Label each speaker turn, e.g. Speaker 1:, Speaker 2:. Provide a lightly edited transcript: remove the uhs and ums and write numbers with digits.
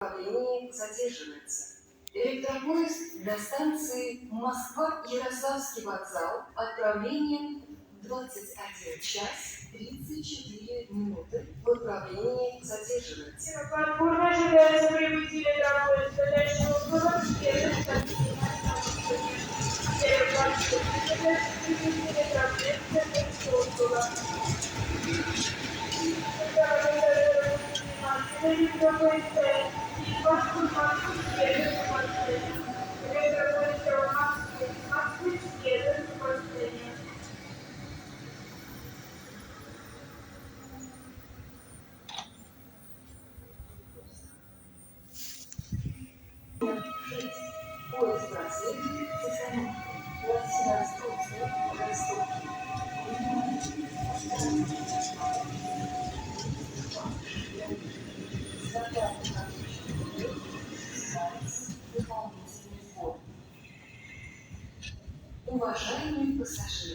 Speaker 1: Управление задерживается. Электропоезд до станции Москва-Ярославский вокзал. Отправление 21 час 34 минуты. В управлении задерживается.
Speaker 2: Платформа ожидается прибытие электропоезда, дальнейшего вызова следует станции Москва-Ярославский. Первый маршрут ожидается прибытие электропоезда, дальнейшего вызова. Электропоезд стоит. Маршрут следует в последнем. Электропоезд Москвы следует в последнем.
Speaker 1: Поезд проследует с остановкой Владимиростровская, Ростов. Уважаемые пассажиры!